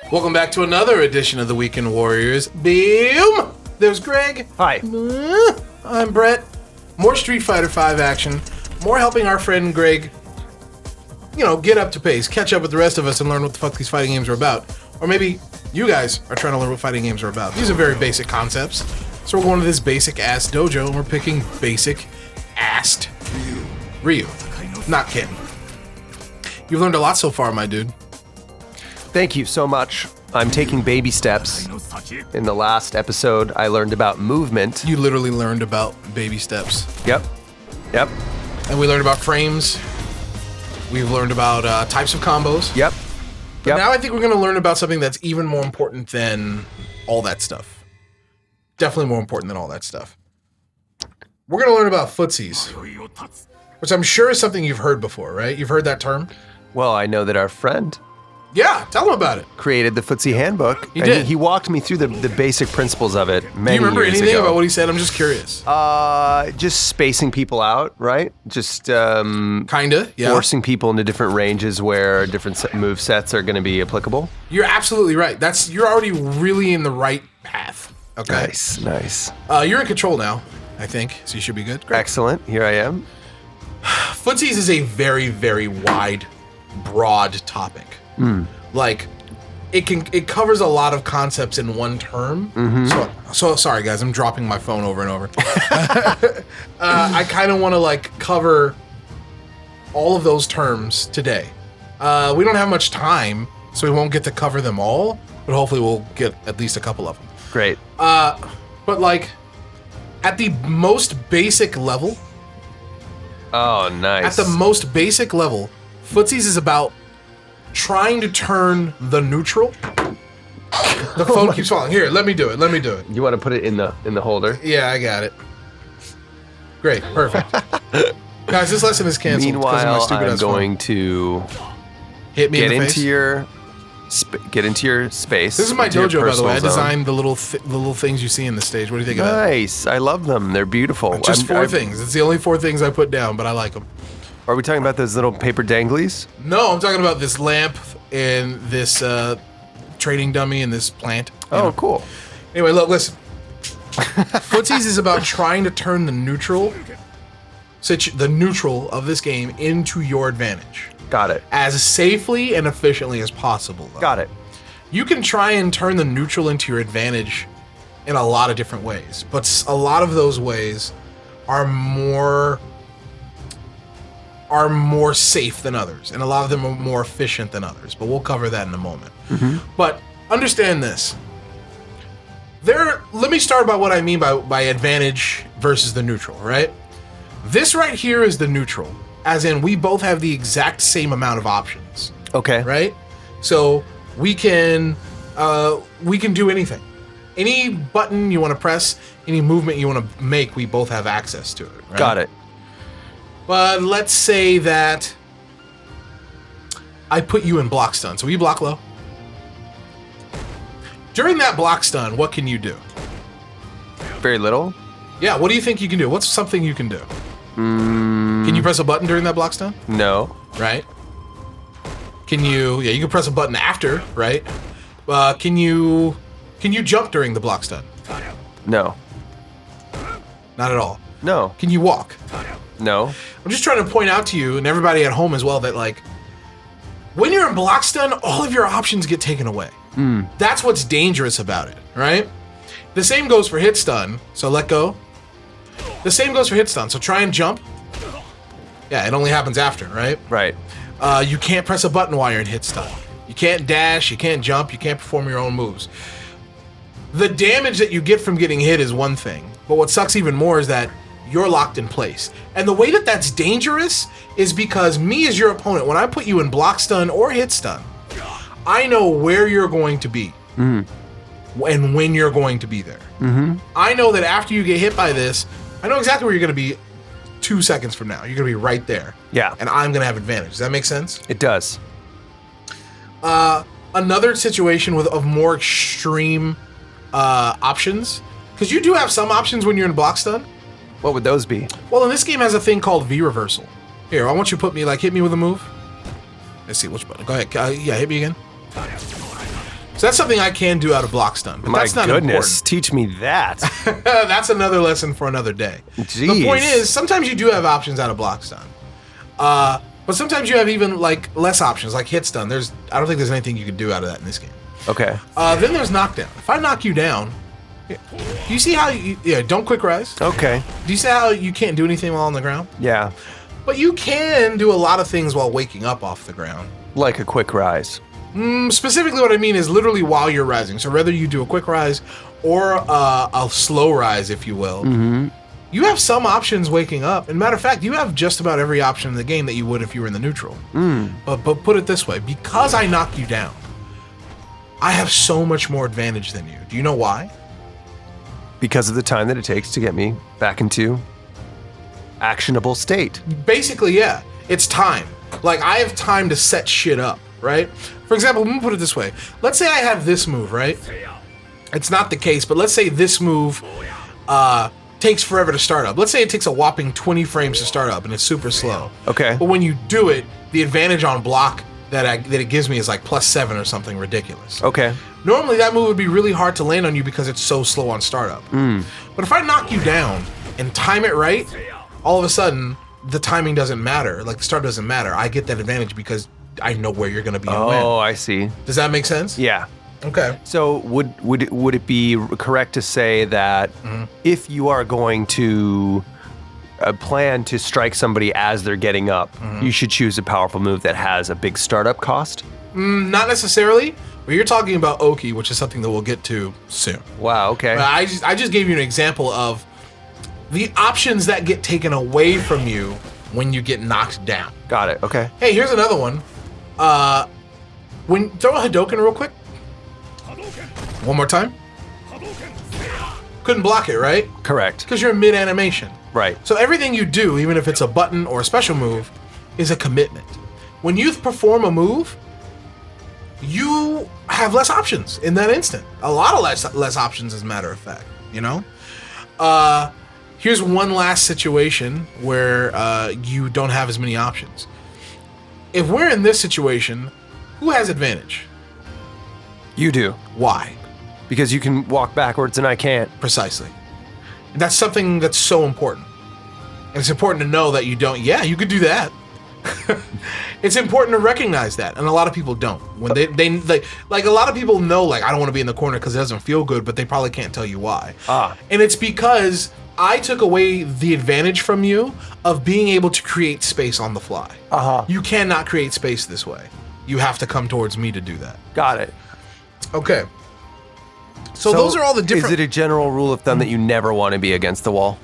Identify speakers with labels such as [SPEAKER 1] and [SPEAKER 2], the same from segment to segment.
[SPEAKER 1] Welcome back to another edition of the Weekend Warriors. Boom! There's Greg.
[SPEAKER 2] Hi.
[SPEAKER 1] I'm Brett. More Street Fighter V action. More helping our friend Greg, get up to pace, catch up with the rest of us and learn what the fuck these fighting games are about. Or maybe you guys are trying to learn what fighting games are about. These are very basic concepts. So we're going to this basic-ass dojo and we're picking basic-assed Ryu. Not Ken. You've learned a lot so far, my dude.
[SPEAKER 2] Thank you so much. I'm taking baby steps. In the last episode, I learned about movement.
[SPEAKER 1] You literally learned about baby steps.
[SPEAKER 2] Yep.
[SPEAKER 1] And we learned about frames. We've learned about types of combos.
[SPEAKER 2] Yep.
[SPEAKER 1] But now I think we're going to learn about something that's even more important than all that stuff. Definitely more important than all that stuff. We're going to learn about Footsies, which I'm sure is something you've heard before, right? You've heard that term?
[SPEAKER 2] Well, I know that our friend
[SPEAKER 1] Yeah, tell them about it.
[SPEAKER 2] created the Footsie Handbook.
[SPEAKER 1] He did.
[SPEAKER 2] He walked me through the basic principles of it
[SPEAKER 1] Do
[SPEAKER 2] many
[SPEAKER 1] you remember
[SPEAKER 2] years
[SPEAKER 1] anything
[SPEAKER 2] ago.
[SPEAKER 1] about what he said? I'm just curious.
[SPEAKER 2] Just spacing people out, right? Just
[SPEAKER 1] Kinda, yeah.
[SPEAKER 2] forcing people into different ranges where different move sets are going to be applicable.
[SPEAKER 1] You're absolutely right. You're already really in the right path. Okay.
[SPEAKER 2] Nice.
[SPEAKER 1] You're in control now, I think, so you should be good. Great.
[SPEAKER 2] Excellent. Here I am.
[SPEAKER 1] Footsies is a very, very wide, broad topic. Like, it covers a lot of concepts in one term. So sorry guys, I'm dropping my phone over and over. I kind of want to cover all of those terms today. We don't have much time, so we won't get to cover them all, but hopefully we'll get at least a couple of them.
[SPEAKER 2] Great.
[SPEAKER 1] But at the most basic level,
[SPEAKER 2] Oh, nice.
[SPEAKER 1] At the most basic level, Footsies is about trying to turn the neutral. The phone keeps falling. Here, let me do it.
[SPEAKER 2] You want to put it in the holder?
[SPEAKER 1] Yeah, I got it. Great, perfect. Guys, this lesson is canceled because of my
[SPEAKER 2] Meanwhile,
[SPEAKER 1] stupid
[SPEAKER 2] I'm
[SPEAKER 1] ass
[SPEAKER 2] going to
[SPEAKER 1] phone. Hit me
[SPEAKER 2] get
[SPEAKER 1] in the
[SPEAKER 2] into
[SPEAKER 1] face.
[SPEAKER 2] get into your space.
[SPEAKER 1] This is my
[SPEAKER 2] into your
[SPEAKER 1] dojo, by the way. I
[SPEAKER 2] personal zone.
[SPEAKER 1] designed the little things you see in the stage. What do you think of that?
[SPEAKER 2] Nice. I love them. They're beautiful.
[SPEAKER 1] Just four things. It's the only four things I put down, but I like them.
[SPEAKER 2] Are we talking about those little paper danglies?
[SPEAKER 1] No, I'm talking about this lamp and this trading dummy and this plant.
[SPEAKER 2] Oh, cool.
[SPEAKER 1] Anyway, look, listen. Footsies is about trying to turn the neutral of this game into your advantage.
[SPEAKER 2] Got it.
[SPEAKER 1] As safely and efficiently as possible, though.
[SPEAKER 2] Got it.
[SPEAKER 1] You can try and turn the neutral into your advantage in a lot of different ways, but a lot of those ways are more safe than others, and a lot of them are more efficient than others, but we'll cover that in a moment. But understand this. Let me start by what I mean by advantage versus the neutral, right? This right here is the neutral, as in we both have the exact same amount of options,
[SPEAKER 2] Okay.
[SPEAKER 1] right? So we can do anything. Any button you want to press, any movement you want to make, we both have access to it, right?
[SPEAKER 2] Got it.
[SPEAKER 1] But let's say that I put you in block stun. So you block low. During that block stun, what can you do?
[SPEAKER 2] Very little.
[SPEAKER 1] Yeah, what do you think you can do? What's something you can do? Can you press a button during that block stun?
[SPEAKER 2] No.
[SPEAKER 1] Right? Can you... Yeah, you can press a button after, right? Can you jump during the block stun?
[SPEAKER 2] No.
[SPEAKER 1] Not at all.
[SPEAKER 2] No.
[SPEAKER 1] Can you walk?
[SPEAKER 2] No.
[SPEAKER 1] I'm just trying to point out to you and everybody at home as well that when you're in block stun, all of your options get taken away. That's what's dangerous about it, right? The same goes for hit stun, so let go. The same goes for hit stun, so try and jump. Yeah, it only happens after, right?
[SPEAKER 2] Right.
[SPEAKER 1] You can't press a button while you're in hit stun. You can't dash, you can't jump, you can't perform your own moves. The damage that you get from getting hit is one thing, but what sucks even more is that you're locked in place. And the way that that's dangerous is because me as your opponent, when I put you in block stun or hit stun, I know where you're going to be and when you're going to be there. I know that after you get hit by this, I know exactly where you're going to be 2 seconds from now. You're going to be right there.
[SPEAKER 2] Yeah.
[SPEAKER 1] And I'm going to have advantage. Does that make sense?
[SPEAKER 2] It does.
[SPEAKER 1] Another situation of more extreme options, because you do have some options when you're in block stun.
[SPEAKER 2] What would those be?
[SPEAKER 1] Well, in this game has a thing called V reversal. Here, I want you to put me hit me with a move. Let's see which button. Go ahead. Yeah, hit me again. So that's something I can do out of block stun. But
[SPEAKER 2] My
[SPEAKER 1] that's not
[SPEAKER 2] goodness, teach me that.
[SPEAKER 1] important. That's another lesson for another day.
[SPEAKER 2] Jeez.
[SPEAKER 1] The point is, sometimes you do have options out of block stun. But sometimes you have even like less options, like hit stun. I don't think there's anything you can do out of that in this game.
[SPEAKER 2] Okay.
[SPEAKER 1] Then there's knockdown. If I knock you down, do you see how don't quick rise?
[SPEAKER 2] Okay.
[SPEAKER 1] Do you see how you can't do anything while on the ground?
[SPEAKER 2] Yeah.
[SPEAKER 1] But you can do a lot of things while waking up off the ground.
[SPEAKER 2] Like a quick rise.
[SPEAKER 1] Specifically what I mean is literally while you're rising. So whether you do a quick rise or a slow rise, if you will, you have some options waking up. And matter of fact, you have just about every option in the game that you would if you were in the neutral. But put it this way, because I knock you down, I have so much more advantage than you. Do you know why?
[SPEAKER 2] Because of the time that it takes to get me back into actionable state.
[SPEAKER 1] Basically, yeah. It's time. Like, I have time to set shit up, right? For example, let me put it this way. Let's say I have this move, right? It's not the case, but let's say this move takes forever to start up. Let's say it takes a whopping 20 frames to start up, and it's super slow.
[SPEAKER 2] Okay.
[SPEAKER 1] But when you do it, the advantage on block that it gives me is like +7 or something ridiculous.
[SPEAKER 2] Okay.
[SPEAKER 1] Normally, that move would be really hard to land on you because it's so slow on startup. But if I knock you down and time it right, all of a sudden, the timing doesn't matter. Like, the start doesn't matter. I get that advantage because I know where you're going to be and when.
[SPEAKER 2] Oh, I see.
[SPEAKER 1] Does that make sense?
[SPEAKER 2] Yeah.
[SPEAKER 1] Okay.
[SPEAKER 2] So would it be correct to say that if you are going to plan to strike somebody as they're getting up, you should choose a powerful move that has a big startup cost?
[SPEAKER 1] Not necessarily. But you're talking about Oki, which is something that we'll get to soon.
[SPEAKER 2] Wow, okay.
[SPEAKER 1] But I just gave you an example of the options that get taken away from you when you get knocked down.
[SPEAKER 2] Got it, okay.
[SPEAKER 1] Hey, here's another one. Throw a Hadoken real quick. One more time. Couldn't block it, right?
[SPEAKER 2] Correct.
[SPEAKER 1] Because you're mid-animation.
[SPEAKER 2] Right.
[SPEAKER 1] So everything you do, even if it's a button or a special move, is a commitment. When you perform a move, you have less options in that instant. A lot of less options, as a matter of fact, you know? Here's one last situation where you don't have as many options. If we're in this situation, who has advantage?
[SPEAKER 2] You do.
[SPEAKER 1] Why?
[SPEAKER 2] Because you can walk backwards and I can't.
[SPEAKER 1] Precisely. And that's something that's so important. And it's important to know that you don't. Yeah, you could do that. It's important to recognize that, and a lot of people don't. When they like a lot of people know, like, I don't want to be in the corner because it doesn't feel good, but they probably can't tell you why. And it's because I took away the advantage from you of being able to create space on the fly. You cannot create space this way. You have to come towards me to do that.
[SPEAKER 2] Got it.
[SPEAKER 1] Okay. So those are all the different...
[SPEAKER 2] Is it a general rule of thumb that you never want to be against the wall?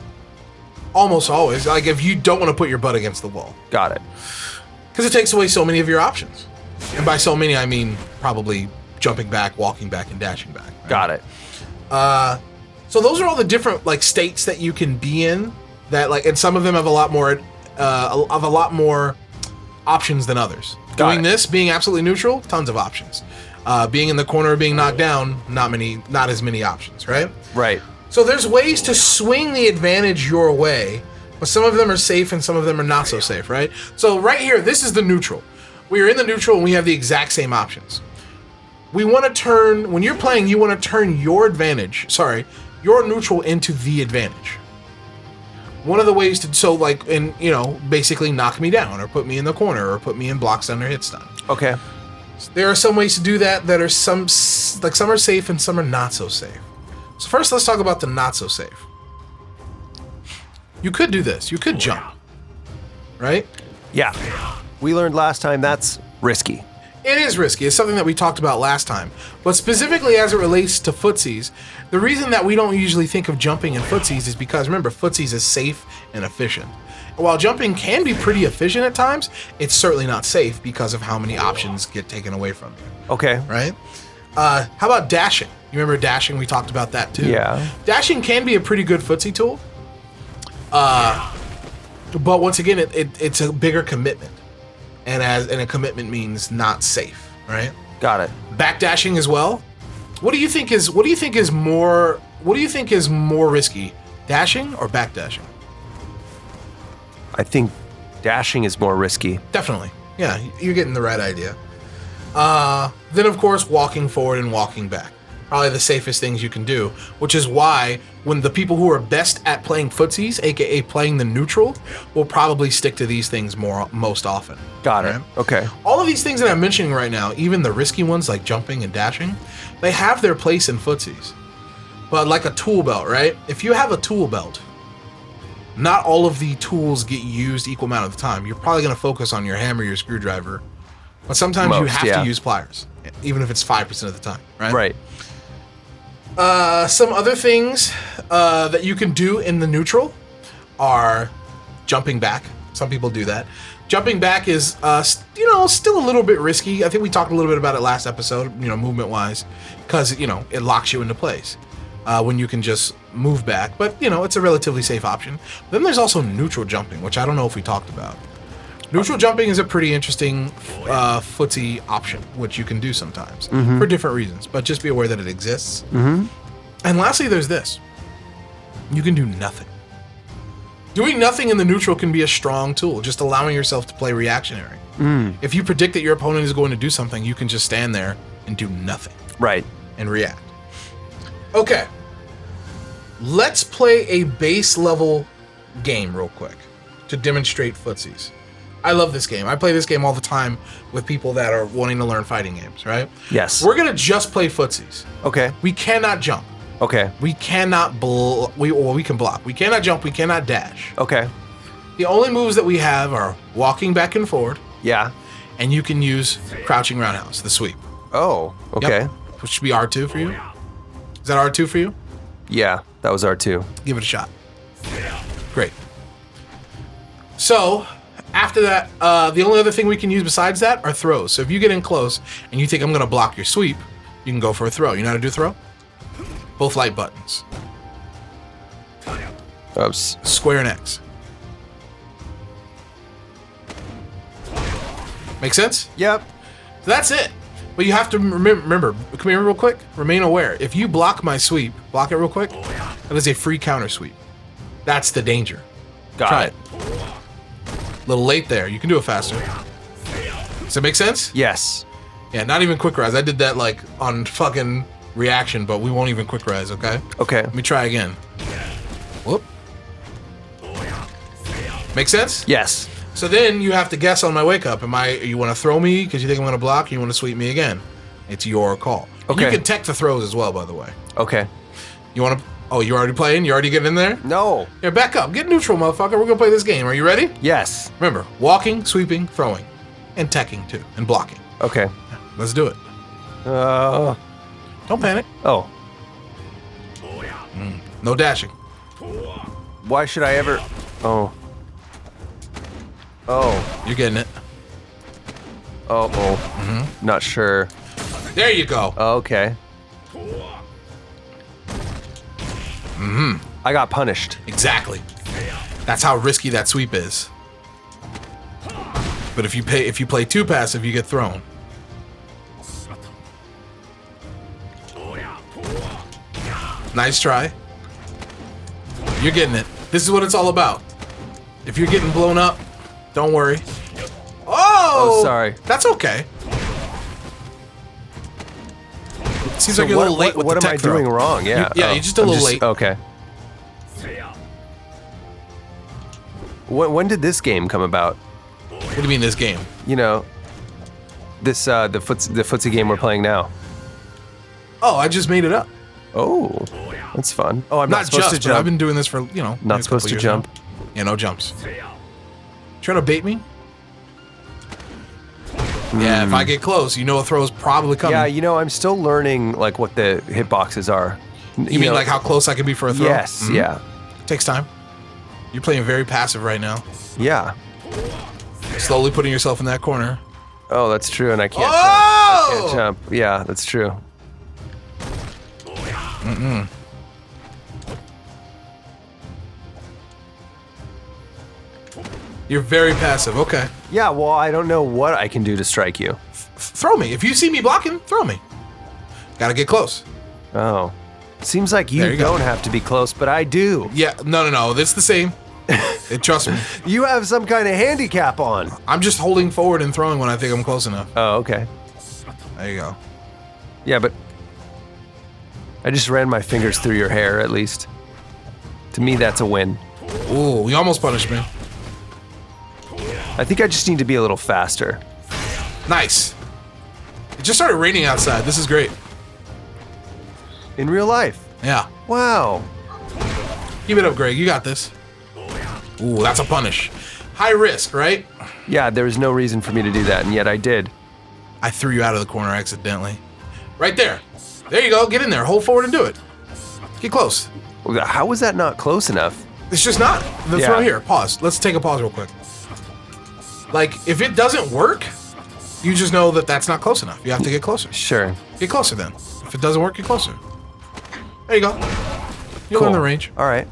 [SPEAKER 1] Almost always. Like, if you don't want to put your butt against the wall.
[SPEAKER 2] Got it.
[SPEAKER 1] Because it takes away so many of your options. And by so many, I mean probably jumping back, walking back, and dashing back. Right?
[SPEAKER 2] Got it.
[SPEAKER 1] So those are all the different, like, states that you can be in. That, like, and some of them have a lot more options than others. Doing this, being absolutely neutral, tons of options. Being in the corner, being knocked down, not as many options, right?
[SPEAKER 2] Right.
[SPEAKER 1] So there's ways to swing the advantage your way, but some of them are safe and some of them are not so safe, right? So right here, this is the neutral. We are in the neutral and we have the exact same options. We want to turn, when you're playing, you want to turn your neutral into the advantage. One of the ways to, so like, and you know, basically knock me down or put me in the corner or put me in block stun or hit stun.
[SPEAKER 2] Okay.
[SPEAKER 1] There are some ways to do that are some are safe and some are not so safe. So first, let's talk about the not so safe. You could do this. You could jump, right?
[SPEAKER 2] Yeah. We learned last time that's risky.
[SPEAKER 1] It is risky. It's something that we talked about last time. But specifically as it relates to Footsies, the reason that we don't usually think of jumping in Footsies is because, remember, Footsies is safe and efficient. And while jumping can be pretty efficient at times, it's certainly not safe because of how many options get taken away from you.
[SPEAKER 2] Okay.
[SPEAKER 1] Right? How about dashing? You remember dashing? We talked about that too.
[SPEAKER 2] Yeah.
[SPEAKER 1] Dashing can be a pretty good footsie tool. But once again, it's a bigger commitment. And a commitment means not safe, right?
[SPEAKER 2] Got it.
[SPEAKER 1] Backdashing as well. What do you think is more risky? Dashing or backdashing?
[SPEAKER 2] I think dashing is more risky.
[SPEAKER 1] Definitely. Yeah, you're getting the right idea. Then, of course, walking forward and walking back. Probably the safest things you can do, which is why when the people who are best at playing footsies, aka playing the neutral, will probably stick to these things most often.
[SPEAKER 2] Got it. Okay.
[SPEAKER 1] All of these things that I'm mentioning right now, even the risky ones like jumping and dashing, they have their place in footsies. But like a tool belt, right? If you have a tool belt, not all of the tools get used equal amount of the time. You're probably going to focus on your hammer, your screwdriver, but sometimes you have to use pliers, even if it's 5% of the time, right?
[SPEAKER 2] Right.
[SPEAKER 1] Some other things that you can do in the neutral are jumping back. Some people do that. Jumping back is, still a little bit risky. I think we talked a little bit about it last episode, movement-wise, because, it locks you into place when you can just move back. But, it's a relatively safe option. Then there's also neutral jumping, which I don't know if we talked about. Neutral jumping is a pretty interesting footsie option, which you can do sometimes for different reasons, but just be aware that it exists. And lastly, there's this. You can do nothing. Doing nothing in the neutral can be a strong tool, just allowing yourself to play reactionary. If you predict that your opponent is going to do something, you can just stand there and do nothing.
[SPEAKER 2] Right.
[SPEAKER 1] And react. Okay. Let's play a base level game real quick to demonstrate footsies. I love this game. I play this game all the time with people that are wanting to learn fighting games, right?
[SPEAKER 2] Yes.
[SPEAKER 1] We're going to just play footsies.
[SPEAKER 2] Okay.
[SPEAKER 1] We cannot jump.
[SPEAKER 2] Okay.
[SPEAKER 1] We cannot we can block. We cannot jump. We cannot dash.
[SPEAKER 2] Okay.
[SPEAKER 1] The only moves that we have are walking back and forward.
[SPEAKER 2] Yeah.
[SPEAKER 1] And you can use crouching roundhouse, the sweep.
[SPEAKER 2] Oh, okay.
[SPEAKER 1] Yep. Which should be R2 for you. Is that R2 for you?
[SPEAKER 2] Yeah, that was R2.
[SPEAKER 1] Give it a shot. Great. So, after that, the only other thing we can use besides that are throws. So if you get in close and you think I'm going to block your sweep, you can go for a throw. You know how to do a throw? Both light buttons.
[SPEAKER 2] Oops.
[SPEAKER 1] Square and X. Make sense?
[SPEAKER 2] Yep.
[SPEAKER 1] So that's it. But you have to remember, come here real quick, remain aware. If you block my sweep, block it real quick, that is a free counter sweep. That's the danger.
[SPEAKER 2] Got it.
[SPEAKER 1] A little late there. You can do it faster. Does that make sense?
[SPEAKER 2] Yes.
[SPEAKER 1] Yeah, not even quick rise. I did that like on fucking reaction, but we won't even quick rise, okay?
[SPEAKER 2] Okay.
[SPEAKER 1] Let me try again. Whoop. Make sense?
[SPEAKER 2] Yes.
[SPEAKER 1] So then you have to guess on my wake up. You want to throw me because you think I'm going to block, or you want to sweep me again? It's your call.
[SPEAKER 2] Okay.
[SPEAKER 1] You can tech the throws as well, by the way.
[SPEAKER 2] Okay.
[SPEAKER 1] You want to... Oh, you already playing? You already getting in there?
[SPEAKER 2] No.
[SPEAKER 1] Here, back up. Get neutral, motherfucker. We're going to play this game. Are you ready?
[SPEAKER 2] Yes.
[SPEAKER 1] Remember, walking, sweeping, throwing, and teching too, and blocking.
[SPEAKER 2] Okay.
[SPEAKER 1] Let's do it. Don't panic.
[SPEAKER 2] Oh.
[SPEAKER 1] No dashing.
[SPEAKER 2] Why should I ever... Oh. Oh.
[SPEAKER 1] You're getting it.
[SPEAKER 2] Oh. Oh. Not sure.
[SPEAKER 1] There you go.
[SPEAKER 2] Okay. I got punished.
[SPEAKER 1] Exactly. That's how risky that sweep is. But if you play too passive, you get thrown. Nice try. You're getting it. This is what it's all about. If you're getting blown up, don't worry. Oh,
[SPEAKER 2] sorry.
[SPEAKER 1] That's okay. Seems like you're a little late with
[SPEAKER 2] what
[SPEAKER 1] the tech
[SPEAKER 2] am I
[SPEAKER 1] throw.
[SPEAKER 2] doing wrong? Yeah.
[SPEAKER 1] You're just a little late.
[SPEAKER 2] Okay. When did this game come about?
[SPEAKER 1] What do you mean this game?
[SPEAKER 2] You know, this the footsie game we're playing now.
[SPEAKER 1] Oh, I just made it up.
[SPEAKER 2] Oh, that's fun. Oh, I'm not supposed to jump.
[SPEAKER 1] I've been doing this for,
[SPEAKER 2] Not supposed to jump.
[SPEAKER 1] Now. Yeah, no jumps. Trying to bait me? Yeah, if I get close, a throw's probably coming.
[SPEAKER 2] Yeah, I'm still learning like what the hitboxes are.
[SPEAKER 1] You mean like how close I can be for a throw?
[SPEAKER 2] Yes, yeah.
[SPEAKER 1] Takes time. You're playing very passive right now.
[SPEAKER 2] Yeah.
[SPEAKER 1] Slowly putting yourself in that corner.
[SPEAKER 2] Oh, that's true, and I can't jump.
[SPEAKER 1] Oh!
[SPEAKER 2] I can't jump. Yeah, that's true.
[SPEAKER 1] You're very passive. Okay.
[SPEAKER 2] Yeah, well, I don't know what I can do to strike you.
[SPEAKER 1] Throw me. If you see me blocking, throw me. Gotta get close.
[SPEAKER 2] Oh. Seems like you don't have to be close, but I do.
[SPEAKER 1] Yeah, no. It's the same. Trust me.
[SPEAKER 2] You have some kind of handicap on.
[SPEAKER 1] I'm just holding forward and throwing when I think I'm close enough.
[SPEAKER 2] Oh, okay.
[SPEAKER 1] There you go.
[SPEAKER 2] Yeah, but I just ran my fingers through your hair, at least. To me, that's a win.
[SPEAKER 1] Ooh, you almost punished me.
[SPEAKER 2] I think I just need to be a little faster.
[SPEAKER 1] Nice. It just started raining outside. This is great.
[SPEAKER 2] In real life.
[SPEAKER 1] Yeah.
[SPEAKER 2] Wow.
[SPEAKER 1] Keep it up, Greg. You got this. Ooh, that's a punish. High risk, right?
[SPEAKER 2] Yeah, there was no reason for me to do that, and yet I did.
[SPEAKER 1] I threw you out of the corner accidentally. Right there. There you go. Get in there. Hold forward and do it. Get close.
[SPEAKER 2] How was that not close enough?
[SPEAKER 1] It's just not. The throw here. Pause. Let's take a pause real quick. Like, if it doesn't work, you just know that that's not close enough. You have to get closer.
[SPEAKER 2] Sure.
[SPEAKER 1] Get closer then. If it doesn't work, get closer. There you go. You're
[SPEAKER 2] Cool.
[SPEAKER 1] in the range.
[SPEAKER 2] All right.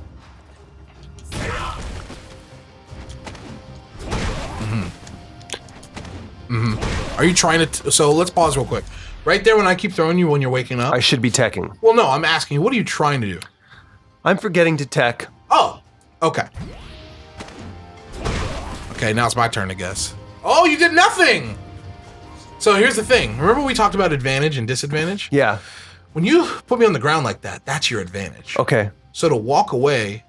[SPEAKER 1] Are you trying to... So let's pause real quick. Right there when I keep throwing you when you're waking up.
[SPEAKER 2] I should be teching.
[SPEAKER 1] Well, no, I'm asking you, what are you trying to do?
[SPEAKER 2] I'm forgetting to tech.
[SPEAKER 1] Oh, okay. Okay, now it's my turn to guess. Oh, you did nothing! So here's the thing. Remember we talked about advantage and disadvantage?
[SPEAKER 2] Yeah.
[SPEAKER 1] When you put me on the ground like that, that's your advantage.
[SPEAKER 2] Okay.
[SPEAKER 1] So to walk away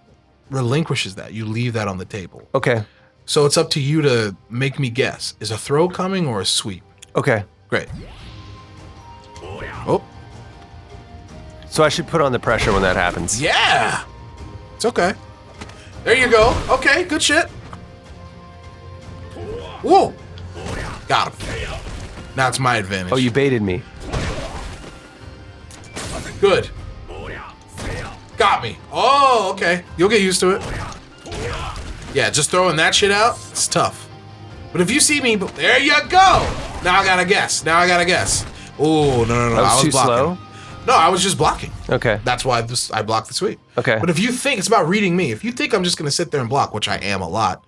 [SPEAKER 1] relinquishes that. You leave that on the table.
[SPEAKER 2] Okay.
[SPEAKER 1] So it's up to you to make me guess. Is a throw coming or a sweep?
[SPEAKER 2] Okay.
[SPEAKER 1] Great. Oh.
[SPEAKER 2] So I should put on the pressure when that happens.
[SPEAKER 1] Yeah! It's okay. There you go. Okay, good shit. Whoa! Got him. Now it's my advantage.
[SPEAKER 2] Oh, you baited me.
[SPEAKER 1] Good. Got me. Oh, okay. You'll get used to it. Yeah, just throwing that shit out, it's tough. But if you see me, there you go! Now I gotta guess. Oh, no.
[SPEAKER 2] That was
[SPEAKER 1] I
[SPEAKER 2] too
[SPEAKER 1] blocking.
[SPEAKER 2] slow?
[SPEAKER 1] No, I was just blocking.
[SPEAKER 2] Okay.
[SPEAKER 1] That's why I blocked the sweep.
[SPEAKER 2] Okay.
[SPEAKER 1] But if you think, it's about reading me. If you think I'm just gonna sit there and block, which I am a lot,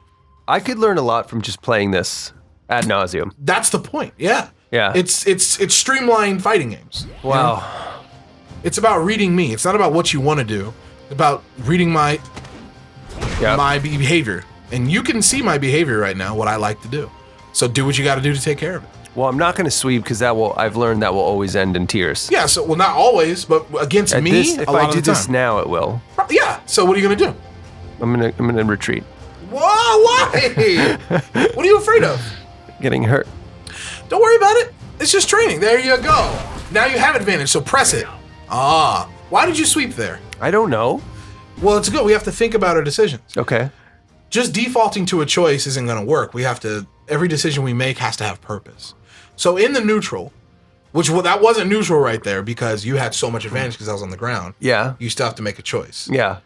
[SPEAKER 2] I could learn a lot from just playing this ad nauseum.
[SPEAKER 1] that's the point. Yeah.
[SPEAKER 2] Yeah.
[SPEAKER 1] It's streamlined fighting games.
[SPEAKER 2] Wow.
[SPEAKER 1] You know? It's about reading me. It's not about what you want to do. It's about reading my behavior. And you can see my behavior right now, what I like to do. So do what you got to do to take care of it.
[SPEAKER 2] Well, I'm not going to sweep because I've learned that will always end in tears.
[SPEAKER 1] Yeah, so, well, not always, but against me,
[SPEAKER 2] If
[SPEAKER 1] a lot
[SPEAKER 2] I
[SPEAKER 1] of
[SPEAKER 2] do
[SPEAKER 1] the
[SPEAKER 2] this
[SPEAKER 1] time.
[SPEAKER 2] now, it will.
[SPEAKER 1] Yeah, so what are you going to do?
[SPEAKER 2] I'm gonna retreat.
[SPEAKER 1] Whoa, why? What are you afraid of?
[SPEAKER 2] Getting hurt.
[SPEAKER 1] Don't worry about it. It's just training. There you go. Now you have advantage, so press it. Ah, why did you sweep there?
[SPEAKER 2] I don't know.
[SPEAKER 1] Well, it's good. We have to think about our decisions.
[SPEAKER 2] Okay.
[SPEAKER 1] Just defaulting to a choice isn't going to work. We have to, every decision we make has to have purpose. So in the neutral, that wasn't neutral right there because you had so much advantage because I was on the ground.
[SPEAKER 2] Yeah.
[SPEAKER 1] You still have to make a choice.
[SPEAKER 2] Yeah.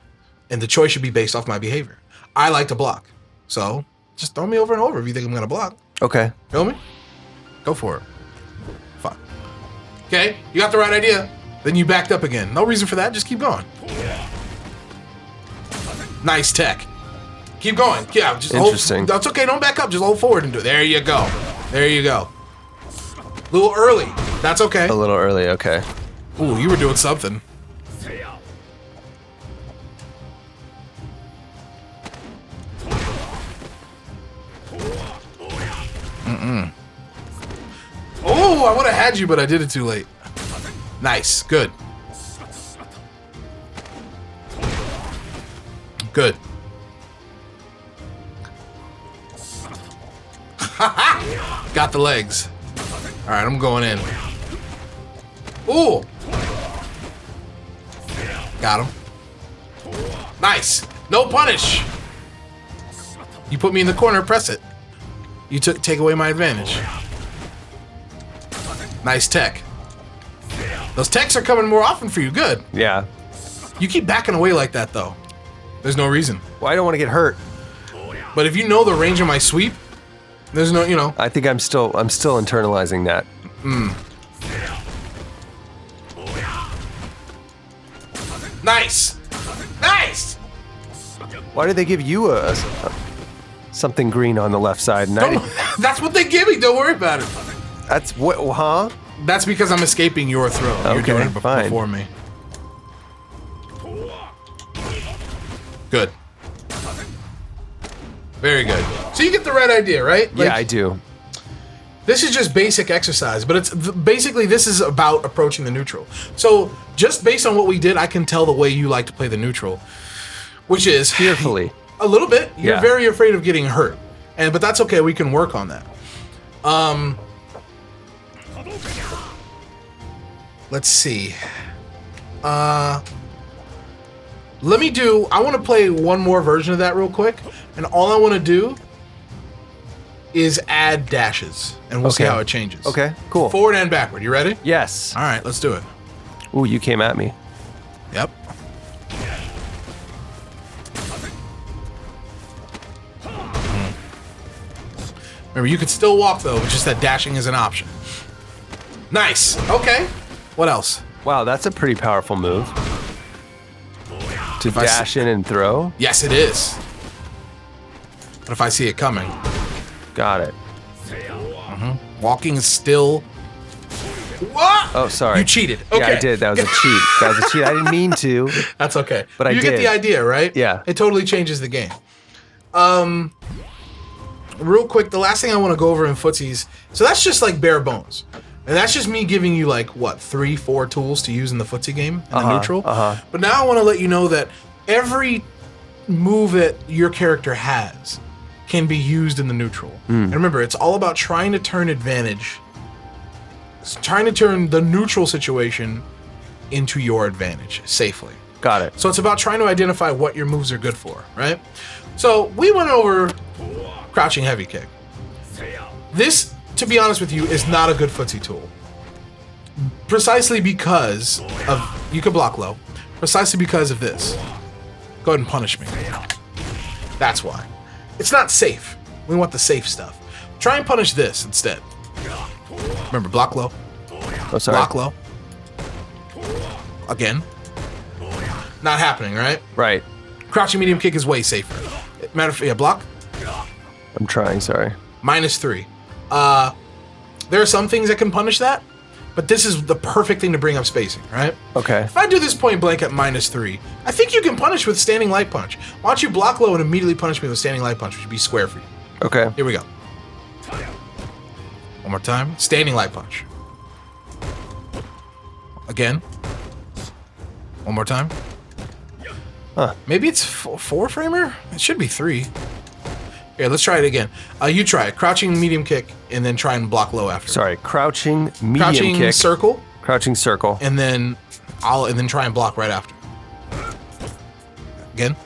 [SPEAKER 1] And the choice should be based off my behavior. I like to block. So just throw me over and over if you think I'm going to block.
[SPEAKER 2] Okay.
[SPEAKER 1] Feel me? Go for it. Fine. Okay, you got the right idea. Then you backed up again. No reason for that. Just keep going. Nice tech. Keep going. Yeah, just
[SPEAKER 2] Interesting.
[SPEAKER 1] That's okay. Don't back up. Just hold forward and do it. There you go. There you go. A little early. That's okay.
[SPEAKER 2] A little early. Okay.
[SPEAKER 1] Ooh, you were doing something. Oh, I would have had you, but I did it too late. Nice. Good. Good. Got the legs. All right, I'm going in. Ooh. Got him. Nice. No punish. You put me in the corner, press it. You take away my advantage. Nice tech. Those techs are coming more often for you. Good.
[SPEAKER 2] Yeah.
[SPEAKER 1] You keep backing away like that, though. There's no reason.
[SPEAKER 2] Well, I don't want to get hurt.
[SPEAKER 1] But if you know the range of my sweep, there's no,
[SPEAKER 2] I think I'm still internalizing that.
[SPEAKER 1] Nice. Nice.
[SPEAKER 2] Why did they give you something green on the left side? And
[SPEAKER 1] That's what they give me. Don't worry about it.
[SPEAKER 2] That's what, huh?
[SPEAKER 1] That's because I'm escaping your throw. You're
[SPEAKER 2] Okay,
[SPEAKER 1] doing it
[SPEAKER 2] fine.
[SPEAKER 1] before me. Good. Very good. So you get the right idea, right?
[SPEAKER 2] Yeah, I do.
[SPEAKER 1] This is just basic exercise, but it's basically this is about approaching the neutral. So just based on what we did, I can tell the way you like to play the neutral, which is
[SPEAKER 2] Fearfully.
[SPEAKER 1] A little bit. You're
[SPEAKER 2] Yeah.
[SPEAKER 1] very afraid of getting hurt, but that's okay. We can work on that. Let's see. I want to play one more version of that real quick, and all I want to do is add dashes, and we'll see
[SPEAKER 2] Okay.
[SPEAKER 1] how it changes.
[SPEAKER 2] Okay, cool.
[SPEAKER 1] Forward and backward. You ready?
[SPEAKER 2] Yes.
[SPEAKER 1] All right, let's do it.
[SPEAKER 2] Ooh, you came at me.
[SPEAKER 1] Yep. Remember, you could still walk, though, but just that dashing is an option. Nice. Okay. What else?
[SPEAKER 2] Wow, that's a pretty powerful move. To
[SPEAKER 1] If I
[SPEAKER 2] dash in and throw?
[SPEAKER 1] Yes, it is. But if I see it coming,
[SPEAKER 2] Got it.
[SPEAKER 1] walking is still... What?
[SPEAKER 2] Oh, sorry.
[SPEAKER 1] You cheated. Okay.
[SPEAKER 2] Yeah, I did. That was a cheat. That was a cheat. I didn't mean to.
[SPEAKER 1] That's okay.
[SPEAKER 2] But I
[SPEAKER 1] you get
[SPEAKER 2] did.
[SPEAKER 1] the idea, right?
[SPEAKER 2] Yeah.
[SPEAKER 1] It totally changes the game. Real quick, the last thing I want to go over in Footsies, so that's just like bare bones. And that's just me giving you like, what, 3-4 tools to use in the footsie game, in the neutral. But now I want to let you know that every move that your character has can be used in the neutral. And remember, it's all about trying to turn advantage, trying to turn the neutral situation into your advantage safely.
[SPEAKER 2] Got it.
[SPEAKER 1] So it's about trying to identify what your moves are good for, right? So we went over crouching heavy kick. This, to be honest with you, is not a good footsie tool. Precisely because of, you can block low, precisely because of this. Go ahead and punish me. That's why. It's not safe. We want the safe stuff. Try and punish this instead. Remember, block low,
[SPEAKER 2] Oh, sorry.
[SPEAKER 1] block low. Again. Not happening, right?
[SPEAKER 2] Right.
[SPEAKER 1] Crouching medium kick is way safer. Matter of fact, yeah, block.
[SPEAKER 2] I'm trying, sorry.
[SPEAKER 1] -3. There are some things that can punish that, but this is the perfect thing to bring up spacing, right?
[SPEAKER 2] Okay.
[SPEAKER 1] If I do this point blank at -3, I think you can punish with standing light punch. Why don't you block low and immediately punish me with standing light punch, which would be square for you.
[SPEAKER 2] Okay.
[SPEAKER 1] Here we go. One more time. Standing light punch. Again. One more time.
[SPEAKER 2] Huh.
[SPEAKER 1] Maybe it's 4-framer? It should be 3. Here, let's try it again. You try it. Crouching medium kick, and then try and block low after.
[SPEAKER 2] Sorry. Crouching medium
[SPEAKER 1] Crouching
[SPEAKER 2] kick.
[SPEAKER 1] circle,
[SPEAKER 2] Crouching circle.
[SPEAKER 1] and then try and block right after. Again.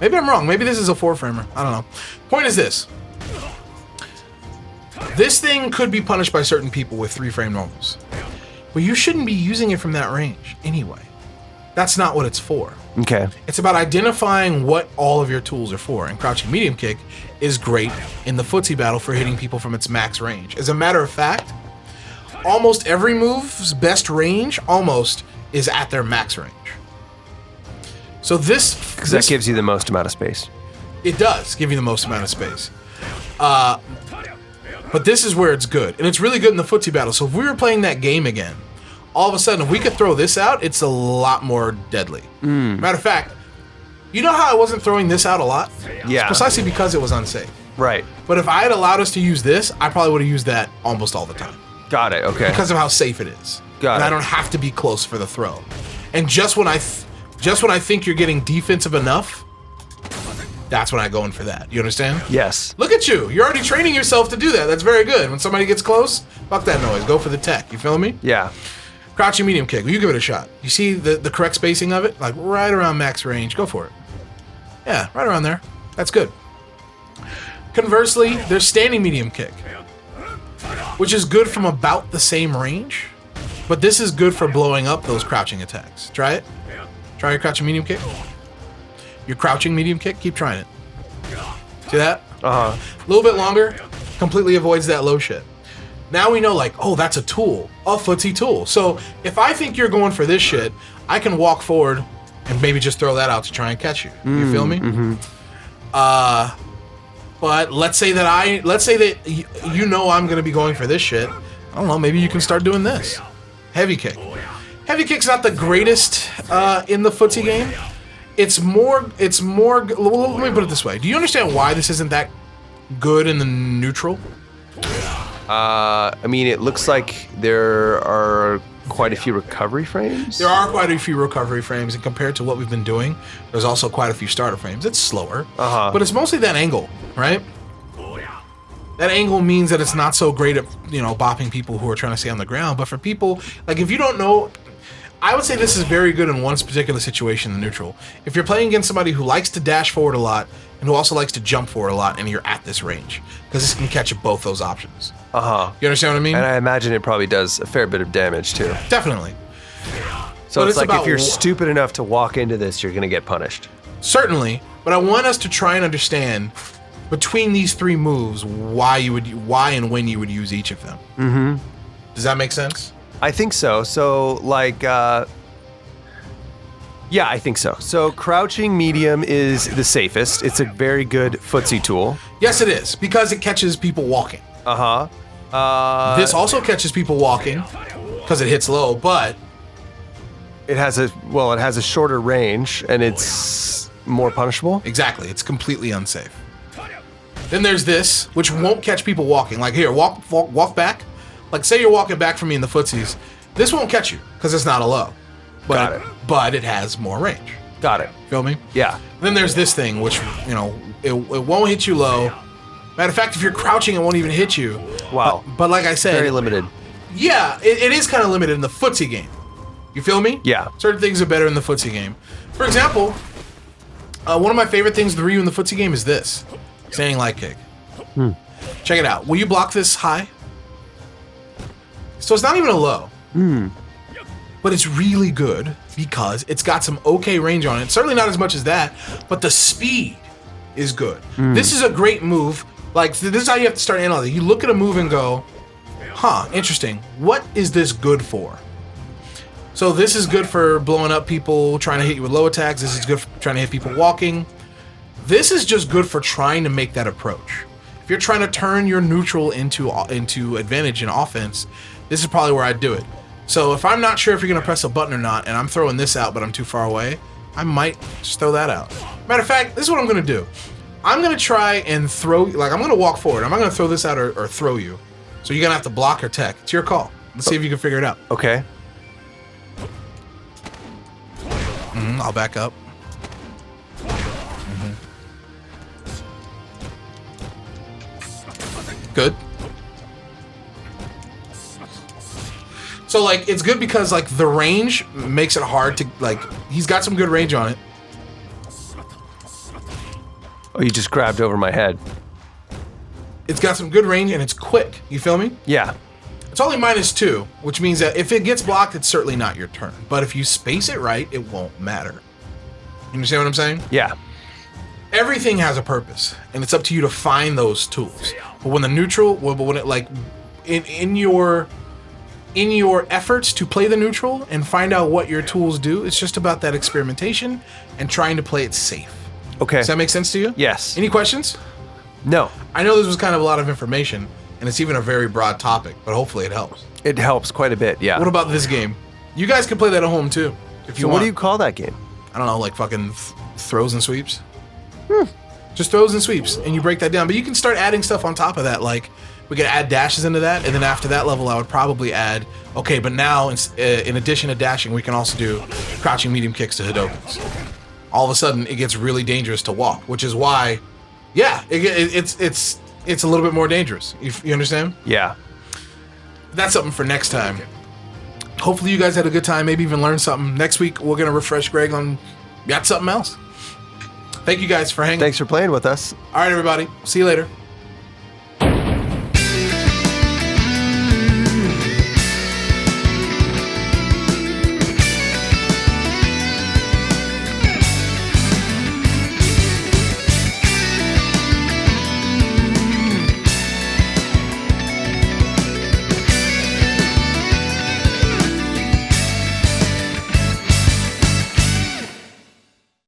[SPEAKER 1] Maybe I'm wrong. Maybe this is a 4-framer. I don't know. Point is this. This thing could be punished by certain people with 3-frame normals. But you shouldn't be using it from that range anyway. That's not what it's for.
[SPEAKER 2] Okay.
[SPEAKER 1] It's about identifying what all of your tools are for, and crouching medium kick is great in the footsie battle for hitting people from its max range. As a matter of fact, almost every move's best range is at their max range. So
[SPEAKER 2] Because that gives you the most amount of space.
[SPEAKER 1] it does give you the most amount of space. But this is where it's good, and it's really good in the footsie battle. So if we were playing that game again, all of a sudden, if we could throw this out, it's a lot more deadly. Matter of fact, you know how I wasn't throwing this out a lot?
[SPEAKER 2] Yeah.
[SPEAKER 1] It's precisely because it was unsafe.
[SPEAKER 2] Right.
[SPEAKER 1] But if I had allowed us to use this, I probably would have used that almost all the time
[SPEAKER 2] Got it. Okay.
[SPEAKER 1] because of how safe it is.
[SPEAKER 2] Got
[SPEAKER 1] and
[SPEAKER 2] it.
[SPEAKER 1] I don't have to be close for the throw. And just when I think you're getting defensive enough, that's when I go in for that. You understand?
[SPEAKER 2] Yes.
[SPEAKER 1] Look at you. You're already training yourself to do that. That's very good. When somebody gets close, fuck that noise. Go for the tech. You feel me?
[SPEAKER 2] Yeah.
[SPEAKER 1] Crouching medium kick. You give it a shot. You see the correct spacing of it? Like right around max range. Go for it. Yeah, right around there. That's good. Conversely, there's standing medium kick, which is good from about the same range, but this is good for blowing up those crouching attacks. Try it. Try your crouching medium kick. Your crouching medium kick, keep trying it. See that?
[SPEAKER 2] Uh-huh.
[SPEAKER 1] A little bit longer, completely avoids that low shit. Now we know, like, oh, that's a tool, a footsie tool. So if I think you're going for this shit, I can walk forward and maybe just throw that out to try and catch you. You feel me? But let's say that you know I'm gonna be going for this shit. I don't know, maybe you can start doing this. Heavy kick. Heavy kick's not the greatest in the footsie game. It's more, let me put it this way. Do you understand why this isn't that good in the neutral?
[SPEAKER 2] I mean, it looks like there are quite a few recovery frames.
[SPEAKER 1] There are quite a few recovery frames, and compared to what we've been doing, there's also quite a few starter frames. It's slower, but it's mostly that angle, right? That angle means that it's not so great at, bopping people who are trying to stay on the ground. But for people, like, if you don't know, I would say this is very good in one particular situation, the neutral. If you're playing against somebody who likes to dash forward a lot and who also likes to jump forward a lot, and you're at this range, because this can catch both those options. You understand what I mean?
[SPEAKER 2] And I imagine it probably does a fair bit of damage, too.
[SPEAKER 1] Definitely.
[SPEAKER 2] So
[SPEAKER 1] But
[SPEAKER 2] it's like if you're
[SPEAKER 1] about-
[SPEAKER 2] stupid enough to walk into this, you're going to get punished.
[SPEAKER 1] Certainly, but I want us to try and understand between these three moves why and when you would use each of them. Mm-hmm. Does that make sense?
[SPEAKER 2] I think so. So, like, yeah, I think so. So, crouching medium is the safest. It's a very good footsie tool.
[SPEAKER 1] Yes, it is, because it catches people walking. This also catches people walking because it hits low, but
[SPEAKER 2] it has a shorter range and it's more punishable.
[SPEAKER 1] Exactly, it's completely unsafe. Then there's this, which won't catch people walking. Like here, walk back. Like say you're walking back from me in the footsies. This won't catch you because it's not a low. But it has more range.
[SPEAKER 2] Got it.
[SPEAKER 1] Feel me?
[SPEAKER 2] Yeah.
[SPEAKER 1] Then there's this thing, which, it won't hit you low. Matter of fact, if you're crouching, it won't even hit you.
[SPEAKER 2] Wow.
[SPEAKER 1] But like I said...
[SPEAKER 2] Very limited.
[SPEAKER 1] Yeah, it is kind of limited in the footsie game. You feel me?
[SPEAKER 2] Yeah.
[SPEAKER 1] Certain things are better in the footsie game. For example, one of my favorite things to Ryu in the footsie game is this. Standing light kick. Check it out. Will you block this high? So it's not even a low. But it's really good because it's got some okay range on it. Certainly not as much as that, but the speed is good. This is a great move. Like, this is how you have to start analyzing. You look at a move and go, interesting. What is this good for? So this is good for blowing up people, trying to hit you with low attacks. This is good for trying to hit people walking. This is just good for trying to make that approach. If you're trying to turn your neutral into advantage in offense, this is probably where I'd do it. So if I'm not sure if you're going to press a button or not, and I'm throwing this out, but I'm too far away, I might just throw that out. Matter of fact, this is what I'm going to do. I'm going to try and throw, like, I'm going to walk forward. I'm not going to throw this out or throw you. So you're going to have to block or tech. It's your call. Let's see if you can figure it out.
[SPEAKER 2] Okay.
[SPEAKER 1] I'll back up. Good. So, like, it's good because, like, the range makes it hard to, like, he's got some good range on it.
[SPEAKER 2] Oh, you just grabbed over my head.
[SPEAKER 1] It's got some good range and it's quick. You feel me?
[SPEAKER 2] Yeah.
[SPEAKER 1] It's only -2, which means that if it gets blocked, it's certainly not your turn. But if you space it right, it won't matter. You understand what I'm saying?
[SPEAKER 2] Yeah.
[SPEAKER 1] Everything has a purpose, and it's up to you to find those tools. But when the neutral, when it, like, in your efforts to play the neutral and find out what your tools do, it's just about that experimentation and trying to play it safe.
[SPEAKER 2] Okay.
[SPEAKER 1] Does that make sense to you?
[SPEAKER 2] Yes.
[SPEAKER 1] Any questions?
[SPEAKER 2] No.
[SPEAKER 1] I know this was kind of a lot of information, and it's even a very broad topic, but hopefully it helps.
[SPEAKER 2] It helps quite a bit, yeah.
[SPEAKER 1] What about this game? You guys can play that at home, too, if you
[SPEAKER 2] So
[SPEAKER 1] want.
[SPEAKER 2] what do you call that game?
[SPEAKER 1] I don't know, like fucking throws and sweeps? Just throws and sweeps, and you break that down. But you can start adding stuff on top of that, like we could add dashes into that, and then after that level, I would probably add, okay, but now in addition to dashing, we can also do crouching medium kicks to Hadokens. All of a sudden, it gets really dangerous to walk, which is why, yeah, it's a little bit more dangerous. You understand?
[SPEAKER 2] Yeah.
[SPEAKER 1] That's something for next time. Hopefully you guys had a good time, maybe even learned something. Next week, we're going to refresh Greg on something else. Thank you guys for hanging.
[SPEAKER 2] Thanks for playing with us.
[SPEAKER 1] All right, everybody. See you later.